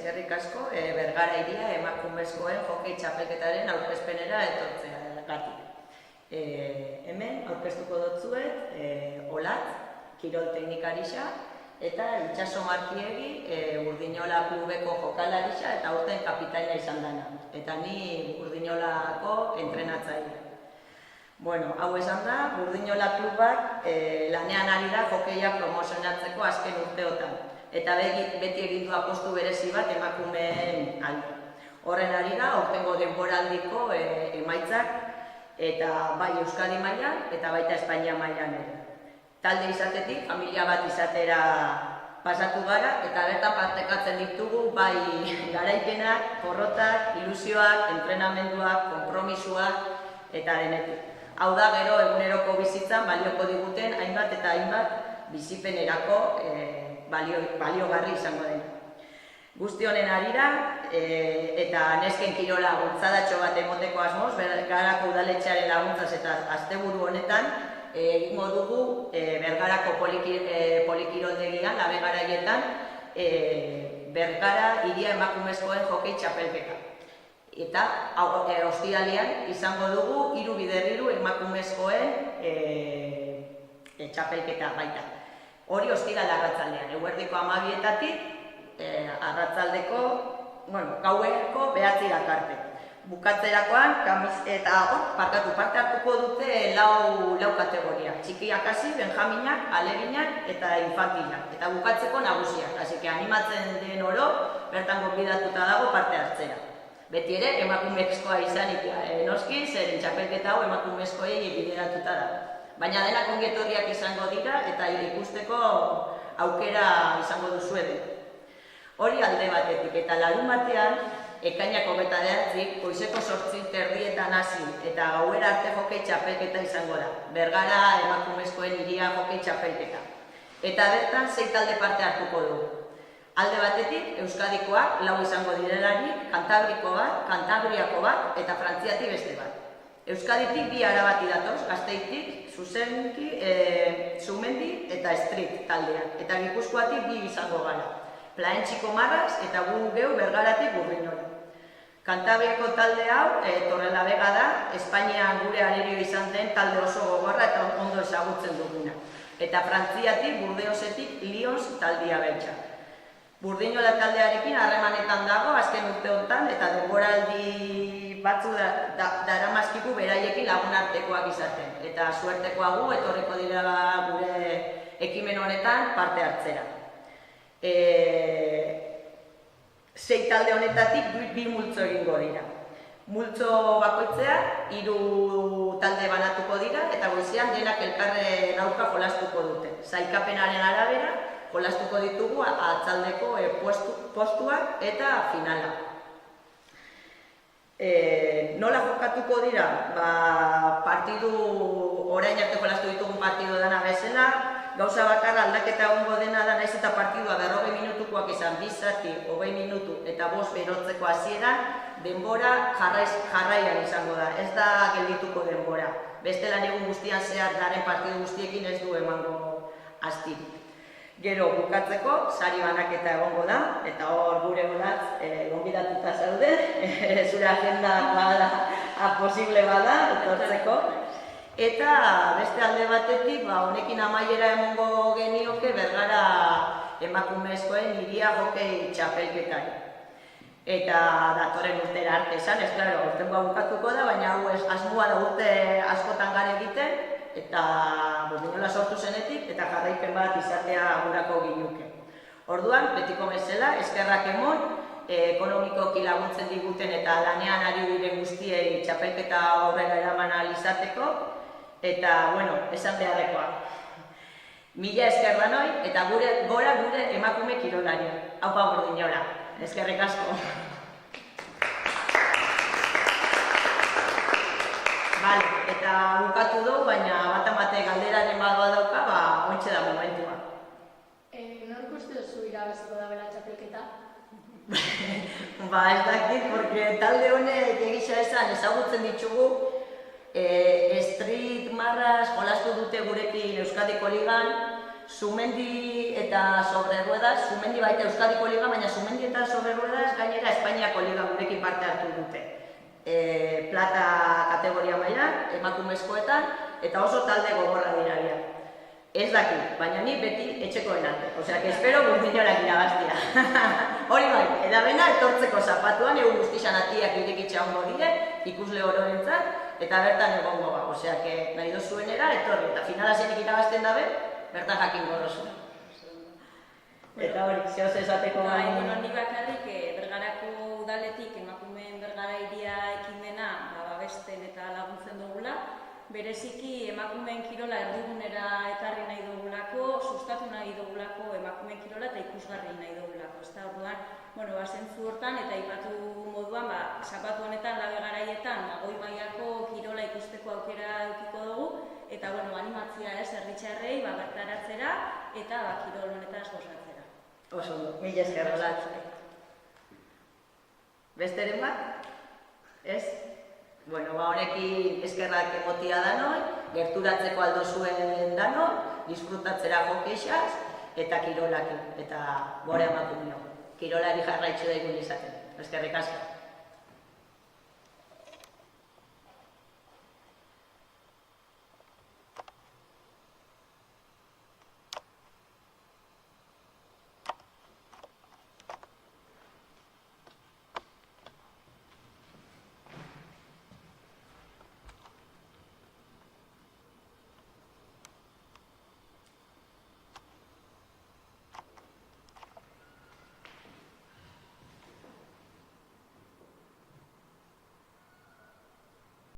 eskerrik asko, Bergara iria emakumezkoen hokei txapelketaren aurkezpenera etortzeagatik. Hemen aurkeztuko dotzuet Olatz, kirol teknikarisa, eta Itxaso Markiegi, Urdinola klubeko jokalarisa eta aurten kapitaina izan dana. Eta ni Urdinolako entrenatzailea. Bueno, hau esan da, Urdinola klubak lanean ari da hokeia promozionatzeko azken urteotan. Eta beti egin du apostu berezi bat emakumeen alde. Horren ari da, aurtengo denboraldiko emaitzak, eta bai Euskadi mailan eta baita Espainia mailan ere. Talde izatetik, familia bat izatera pasatu gara, eta bertan partekatzen ditugu bai garaipenak, porrotak, ilusioak, entrenamenduak, konpromisuak eta denetik. Hau da, gero eguneroko bizitzan balioko diguten hainbat eta hainbat bizipenerako baliogarri izango dena. Guzti honen harira eta nesken kirola bultzadatxo bat emoteko asmoz, Bergarako udaletxearen laguntzaz eta asteburu honetan egingo dugu Bergarako polikiroldegian, labe garaietan, Bergara iria emakumezkoen hokei txapelketa. Eta ostiralean izango dugu 3x2 emakumezkoen txapelketa baita. Hori ostiral arratzaldean, eguerdiko 12-etatik arratzaldeko, gaueko 9-ak arte. Bukatzerakoan, parte hartuko dute lau kategoria. Txikiak hasi, benjaminak, aleginak eta infantilak. Eta bukatzeko nagusiak. Así que animatzen den oro, bertan gonbidatuta dago parte hartzera. Beti ere, emakumezkoa izanik noski, zeren txapelketa hau emakumezkoei bideratuta da. Baina denak ongetorriak izango dira eta ikusteko aukera izango duzu ere. Hori alde batetik, eta larunbatean, ekainak 29, goizeko 8:30 hasi eta gauera arte hokei txapelketa izango da. Bergara emakumezkoen iria hokei txapelketa. Eta bertan 6 talde parte hartuko dugu. Alde batetik, Euskadikoak 4 izango direlarik, Kantabriko bat, Kantabriako bat eta Frantziatik beste bat. Euskaditik 2 arabati datoz, Gasteitik, Zuzenki, Zumendi eta Street taldeak. Eta Gipuzkoatik 2 izango gara. Plaentxiko Marras eta gu geu Bergaratik Urdinola. Kantabriako talde hau, Torrelavega da, Espainian gure arerio izan den talde oso gogorra eta ondo ezagutzen duguna. Eta Frantziatik, Burdeosetik, Lions taldea beltza. Urdinola taldearekin harremanetan dago, azken urte honetan, eta denboraldi batzu daramazkiku beraiekin lagunartekoak izaten. Eta suertekoa gu, etorriko dira gure ekimen honetan parte hartzera. 6 talde honetatik 2 multzo egingo dira. Multzo bakoitzea 3 talde banatuko dira, eta goizean denak elkarren aurka jolastuko dute. Sailkapenaren arabera, jolastuko ditugu atzaldeko postuak eta finala. Nola jokatuko dira? Partidu, orain arte jolastu ditugun partidu dana bezala, gauza bakarra aldaketa egongo dena da naiz eta partidua 40 minutukoak izan, 2 zati, 20 minutu eta 5 berotzeko hasieran, denbora jarraian izango da, ez da geldituko denbora. Bestelan egun guztian zehar daren partidu guztiekin ez du emango astirik. Gero bukatzeko, sari banaketa egongo da, eta hor gure Olatz gonbidatuta zaude, zure agenda posible bada, etortzeko. Eta beste alde batetik, honekin amaiera emongo genioke Bergara emakumezkoen iria hokei txapelketari. Eta datorren urtera arte esan, ez klaro, urtengoa bukatuko da, baina hau asmoa da urte askotan gara egiten, eta Urdinola sortu zenetik, eta jarraipen bat izatea gurako ginuke. Orduan, betiko bezala, eskerrak emon, ekonomikoki laguntzen diguten eta lanean ari diren guztiei txapelketa aurrera eraman ahal izateko, eta, esan beharrekoa. Mila esker danoi, eta gora gure emakume kirolari. Aupa Urdinola, eskerrik asko. Eta bukatu dugu, baina bat-amate galderaren bat badauka, ointxe da momentua. Nork uste duzu irabaziko da bela txapelketa? Ez dakit, porque talde honek egisa esan ezagutzen ditugu, Street Marras jolastu dute gurekin Euskadiko Ligan, Sumendi eta sobre ruedas, Sumendi baita Euskadiko Liga, baina Sumendi eta sobre ruedas gainera Espainiako Liga gurekin parte hartu dute. Plata kategoria mailan, emakumezkoetan, eta oso talde gogorra dira dira. Ez dakit, baina ni beti etxekoen arte. Osea, que espero burdinorak irabaztia. Hori bai, edabena etortzeko zapatuan, egun guztixan atiak irekitxa hongo dire, ikusle ororentzat, eta bertan egongo ba. Osea, que nahi dozuenera, etorri, eta finala zenik irabazten dabe, bertan jakingo dozu. Eta hori, zehoz esateko bai. Ni bakarrik Bergarako udaletik emakumeen Bergara hiria ekimena babesten eta laguntzen dugula. Bereziki emakumeen kirola erdigunera ekarri nahi dugulako, sustatu nahi dugulako emakumeen kirola eta ikusgarri nahi dugulako. Ez da, orduan, zentzu hortan eta aipatu moduan, zapatu honetan, labe garaietan, goi mailako kirola ikusteko aukera edukiko dugu, eta animatzia herritxarrei bertaratzera eta kirol honetaz gozatzera. Oso, mila esker Olatz. Besteren bat? Ez? Bueno, honekin eskerrak emotia danoi, gerturatzeko aldo zuen danoi, disfrutatzera jokeixaz, eta kirolakin, eta bore emakumeo. Kirolari jarraitzu daigun izaten. Eskerrik asko.